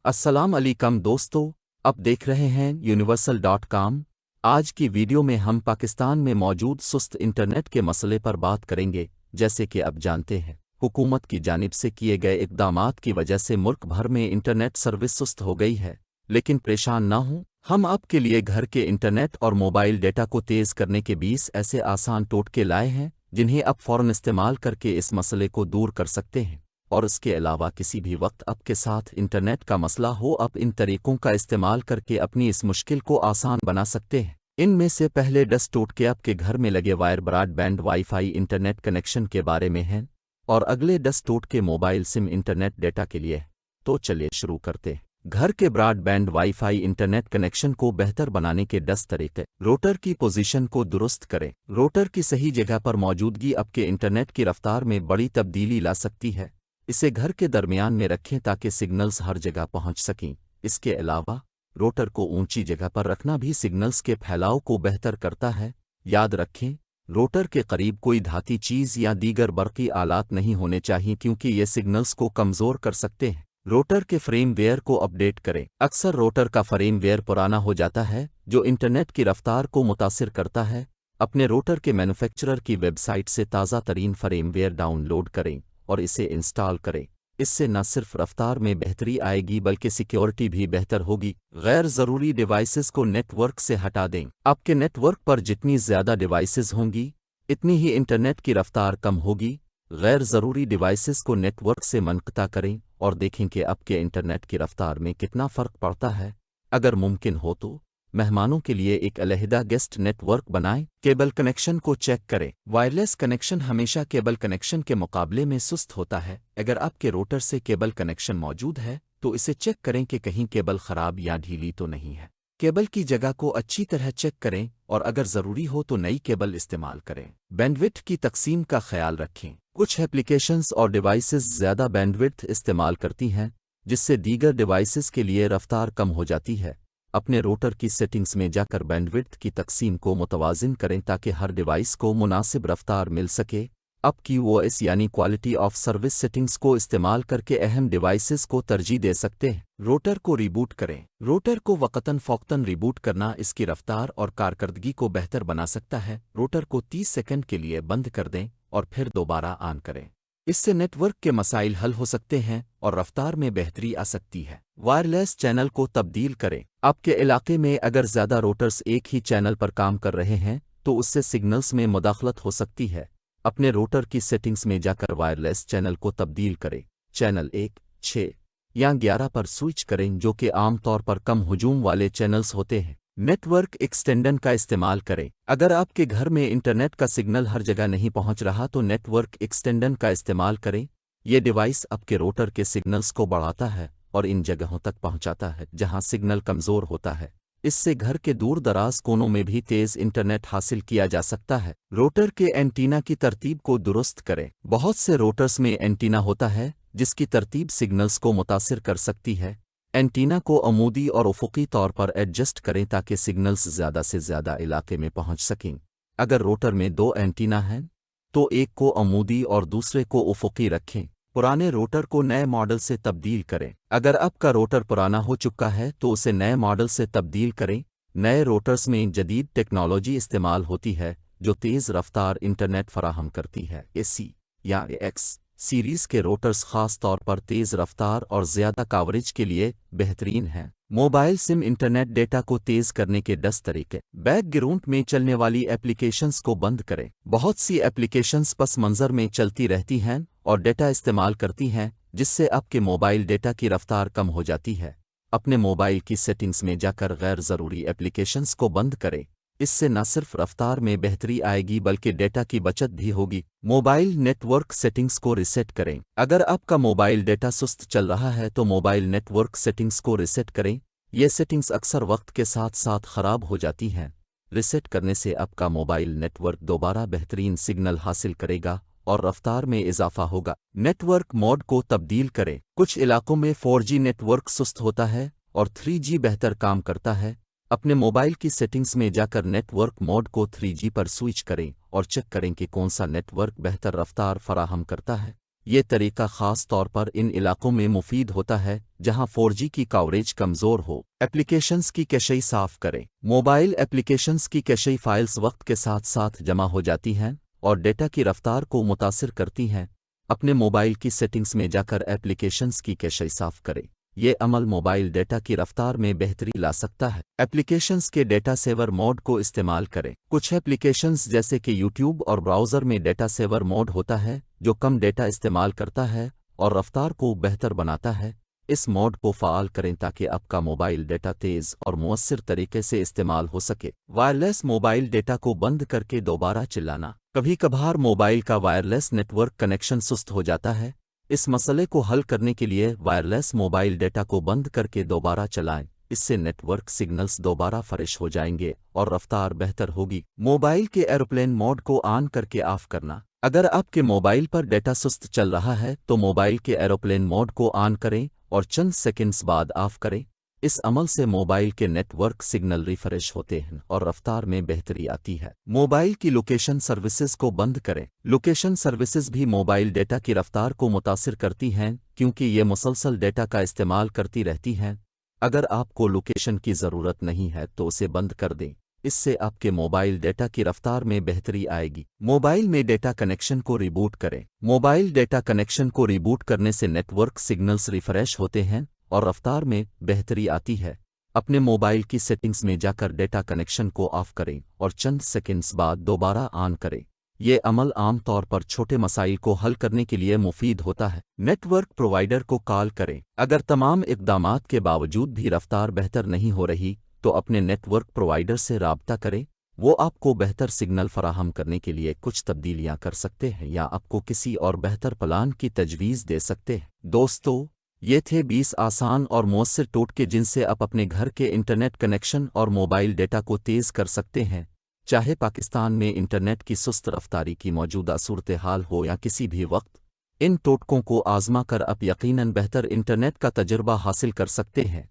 अस्सलाम अलैकुम दोस्तों, अब देख रहे हैं universal.com। आज की वीडियो में हम पाकिस्तान में मौजूद सुस्त इंटरनेट के मसले पर बात करेंगे। जैसे कि अब जानते हैं, हुकूमत की जानिब से किए गए इक़दामात की वजह से मुल्क भर में इंटरनेट सर्विस सुस्त हो गई है। लेकिन परेशान ना हों, हम आपके लिए घर के इंटरनेट और मोबाइल डेटा को तेज़ करने के 20 ऐसे आसान टोटके लाए हैं जिन्हें आप फ़ौरन इस्तेमाल करके इस मसले को दूर कर सकते हैं। और इसके अलावा किसी भी वक्त आपके साथ इंटरनेट का मसला हो, आप इन तरीकों का इस्तेमाल करके अपनी इस मुश्किल को आसान बना सकते हैं। इनमें से पहले 10 टोटके आपके घर में लगे wire broadband wifi internet connection के बारे में हैं और अगले 10 टोटके मोबाइल सिम इंटरनेट डेटा के लिए हैं। तो चलिए शुरू करते हैं। घर के ब्रॉडबैंड वाईफाई इंटरनेट कनेक्शन को बेहतर बनाने के 10 तरीके। रोटर की पोजीशन को दुरुस्त करें। रोटर की सही जगह पर मौजूदगी आपके इंटरनेट की रफ्तार में बड़ी तब्दीली ला सकती है। इसे घर के दरमियान में रखें ताकि सिग्नल्स हर जगह पहुंच सकें। इसके अलावा रोटर को ऊंची जगह पर रखना भी सिग्नल्स के फैलाव को बेहतर करता है। याद रखें, रोटर के करीब कोई धाती चीज़ या दीगर बरक़ी आलात नहीं होने चाहिए क्योंकि ये सिग्नल्स को कमज़ोर कर सकते हैं। रोटर के फ्रेमवेयर को अपडेट करें। अक्सर रोटर का फ्रेमवेयर पुराना हो जाता है जो इंटरनेट की रफ्तार को मुतासिर करता है। अपने रोटर के मैन्युफैक्चरर की वेबसाइट से ताज़ा तरीन फ्रेमवेयर डाउनलोड करें और इसे इंस्टॉल करें। इससे न सिर्फ रफ्तार में बेहतरी आएगी बल्कि सिक्योरिटी भी बेहतर होगी। गैर ज़रूरी डिवाइसेस को नेटवर्क से हटा दें। आपके नेटवर्क पर जितनी ज़्यादा डिवाइसेस होंगी इतनी ही इंटरनेट की रफ्तार कम होगी। गैर ज़रूरी डिवाइसेस को नेटवर्क से मुनक़ता करें और देखें कि आपके इंटरनेट की रफ्तार में कितना फ़र्क पड़ता है। अगर मुमकिन हो तो मेहमानों के लिए एक अलहदा गेस्ट नेटवर्क बनाएं। केबल कनेक्शन को चेक करें। वायरलेस कनेक्शन हमेशा केबल कनेक्शन के मुकाबले में सुस्त होता है। अगर आपके रोटर से केबल कनेक्शन मौजूद है तो इसे चेक करें कि कहीं केबल ख़राब या ढीली तो नहीं है। केबल की जगह को अच्छी तरह चेक करें और अगर ज़रूरी हो तो नई केबल इस्तेमाल करें। बैंडविड्थ की तकसीम का ख्याल रखें। कुछ एप्लीकेशंस और डिवाइसेस ज़्यादा बैंडविड्थ इस्तेमाल करती हैं जिससे दीगर डिवाइसेस के लिए रफ्तार कम हो जाती है। अपने रोटर की सेटिंग्स में जाकर बैंडविड्थ की तकसीम को मुतवाज़िन करें ताकि हर डिवाइस को मुनासिब रफ्तार मिल सके। अब QoS यानी क्वालिटी ऑफ सर्विस सेटिंग्स को इस्तेमाल करके अहम डिवाइसेस को तरजीह दे सकते हैं। रोटर को रिबूट करें। रोटर को वक़्तन फ़ौक़्तन रिबूट करना इसकी रफ्तार और कारकर्दगी को बेहतर बना सकता है। रोटर को 30 सेकंड के लिए बंद कर दें और फिर दोबारा ऑन करें। इससे नेटवर्क के मसाइल हल हो सकते हैं और रफ्तार में बेहतरी आ सकती है। वायरलेस चैनल को तब्दील करें। आपके इलाके में अगर ज़्यादा रोटर्स एक ही चैनल पर काम कर रहे हैं तो उससे सिग्नल्स में मुदाखलत हो सकती है। अपने रोटर की सेटिंग्स में जाकर वायरलेस चैनल को तब्दील करें। चैनल 1, 6 या 11 पर स्विच करें जो कि आम तौर पर कम हुजूम वाले चैनल्स होते हैं। नेटवर्क एक्सटेंडन का इस्तेमाल करें। अगर आपके घर में इंटरनेट का सिग्नल हर जगह नहीं पहुंच रहा तो नेटवर्क एक्सटेंडन का इस्तेमाल करें। ये डिवाइस आपके रोटर के सिग्नल्स को बढ़ाता है और इन जगहों तक पहुंचाता है जहां सिग्नल कमज़ोर होता है। इससे घर के दूर दराज कोनों में भी तेज़ इंटरनेट हासिल किया जा सकता है। रोटर के एंटीना की तरतीब को दुरुस्त करें। बहुत से रोटर्स में एंटीना होता है जिसकी तरतीब सिग्नल्स को मुतासिर कर सकती है। एंटीना को अमूदी और उफ़ुक़ी तौर पर एडजस्ट करें ताकि सिग्नल्स ज़्यादा से ज़्यादा इलाके में पहुंच सकें। अगर रोटर में 2 एंटीना हैं तो एक को अमूदी और दूसरे को उफ़ुक़ी रखें। पुराने रोटर को नए मॉडल से तब्दील करें। अगर आपका रोटर पुराना हो चुका है तो उसे नए मॉडल से तब्दील करें। नए रोटर्स में जदीद टेक्नोलॉजी इस्तेमाल होती है जो तेज़ रफ्तार इंटरनेट फराहम करती है। AC या AX सीरीज़ के रोटर्स ख़ास तौर पर तेज़ रफ्तार और ज़्यादा कवरेज के लिए बेहतरीन हैं। मोबाइल सिम इंटरनेट डेटा को तेज़ करने के 10 तरीके। बैकग्राउंड में चलने वाली एप्लीकेशंस को बंद करें। बहुत सी एप्लीकेशंस पस मंज़र में चलती रहती हैं और डेटा इस्तेमाल करती हैं जिससे आपके मोबाइल डेटा की रफ्तार कम हो जाती है। अपने मोबाइल की सेटिंग्स में जाकर गैर ज़रूरी एप्लीकेशंस को बंद करें। इससे न सिर्फ रफ्तार में बेहतरी आएगी बल्कि डेटा की बचत भी होगी। मोबाइल नेटवर्क सेटिंग्स को रीसेट करें। अगर आपका मोबाइल डेटा सुस्त चल रहा है तो मोबाइल नेटवर्क सेटिंग्स को रीसेट करें। ये सेटिंग्स अक्सर वक्त के साथ साथ ख़राब हो जाती हैं। रीसेट करने से आपका मोबाइल नेटवर्क दोबारा बेहतरीन सिग्नल हासिल करेगा और रफ्तार में इजाफा होगा। नेटवर्क मोड को तब्दील करें। कुछ इलाकों में 4G नेटवर्क सुस्त होता है और 3G बेहतर काम करता है। अपने मोबाइल की सेटिंग्स में जाकर नेटवर्क मोड को 3G पर स्विच करें और चेक करें कि कौन सा नेटवर्क बेहतर रफ्तार फराहम करता है। یہ طریقہ خاص طور پر ان علاقوں میں مفید ہوتا ہے جہاں 4G کی کوریج کمزور ہو۔ ایپلیکیشنز کی کیشئی صاف کریں۔ موبائل ایپلیکیشنز کی کیشئی فائلز وقت کے ساتھ ساتھ جمع ہو جاتی ہیں اور ڈیٹا کی رفتار کو متاثر کرتی ہیں۔ اپنے موبائل کی سیٹنگز میں جا کر ایپلیکیشنز کی کیشئی صاف کریں۔ یہ عمل موبائل ڈیٹا کی رفتار میں بہتری لا سکتا ہے۔ ایپلیکیشنز کے ڈیٹا سیور موڈ کو استعمال کریں۔ کچھ ایپلیکیشنز جیسے کہ یوٹیوب اور براؤزر میں ڈیٹا سیور موڈ ہوتا ہے جو کم ڈیٹا استعمال کرتا ہے اور رفتار کو بہتر بناتا ہے۔ اس موڈ کو فعال کریں تاکہ آپ کا موبائل ڈیٹا تیز اور مؤثر طریقے سے استعمال ہو سکے۔ وائرلیس موبائل ڈیٹا کو بند کر کے دوبارہ چلانا۔ کبھی کبھار موبائل کا وائرلیس نیٹ ورک کنیکشن سست ہو جاتا ہے۔ اس مسئلے کو حل کرنے کے لیے وائرلیس موبائل ڈیٹا کو بند کر کے دوبارہ چلائیں۔ اس سے نیٹ ورک سگنلز دوبارہ فریش ہو جائیں گے اور رفتار بہتر ہوگی۔ موبائل کے ایروپلین موڈ کو آن کر کے آف کرنا۔ اگر آپ کے موبائل پر ڈیٹا سست چل رہا ہے تو موبائل کے ایروپلین موڈ کو آن کریں اور چند سیکنڈز بعد آف کریں۔ اس عمل سے موبائل کے نیٹ ورک سگنل ریفریش ہوتے ہیں اور رفتار میں بہتری آتی ہے۔ موبائل کی لوکیشن سروسز کو بند کریں۔ لوکیشن سروسز بھی موبائل ڈیٹا کی رفتار کو متاثر کرتی ہیں کیونکہ یہ مسلسل ڈیٹا کا استعمال کرتی رہتی ہیں۔ اگر آپ کو لوکیشن کی ضرورت نہیں ہے تو اسے بند کر دیں۔ اس سے آپ کے موبائل ڈیٹا کی رفتار میں بہتری آئے گی۔ موبائل میں ڈیٹا کنیکشن کو ریبوٹ کریں۔ موبائل ڈیٹا کنیکشن کو ریبوٹ کرنے سے نیٹ ورک سگنلز ریفریش ہوتے ہیں اور رفتار میں بہتری آتی ہے۔ اپنے موبائل کی سیٹنگز میں جا کر ڈیٹا کنیکشن کو آف کریں اور چند سیکنڈز بعد دوبارہ آن کریں۔ یہ عمل عام طور پر چھوٹے مسائل کو حل کرنے کے لیے مفید ہوتا ہے۔ نیٹ ورک پرووائیڈر کو کال کریں۔ اگر تمام اقدامات کے باوجود بھی رفتار بہتر نہیں ہو رہی تو اپنے نیٹ ورک پرووائیڈر سے رابطہ کریں۔ وہ آپ کو بہتر سگنل فراہم کرنے کے لیے کچھ تبدیلیاں کر سکتے ہیں یا آپ کو کسی اور بہتر پلان کی تجویز دے سکتے ہیں۔ دوستو، یہ تھے 20 آسان اور مؤثر ٹوٹکے جن سے آپ اپنے گھر کے انٹرنیٹ کنیکشن اور موبائل ڈیٹا کو تیز کر سکتے ہیں۔ چاہے پاکستان میں انٹرنیٹ کی سست رفتاری کی موجودہ صورتحال ہو یا کسی بھی وقت، ان ٹوٹکوں کو آزما کر آپ یقیناً بہتر انٹرنیٹ کا تجربہ حاصل کر سکتے ہیں۔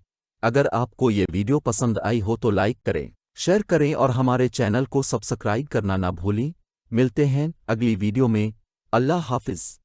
اگر آپ کو یہ ویڈیو پسند آئی ہو تو لائک کریں، شیئر کریں اور ہمارے چینل کو سبسکرائب کرنا نہ بھولیں۔ ملتے ہیں اگلی ویڈیو میں۔ اللہ حافظ۔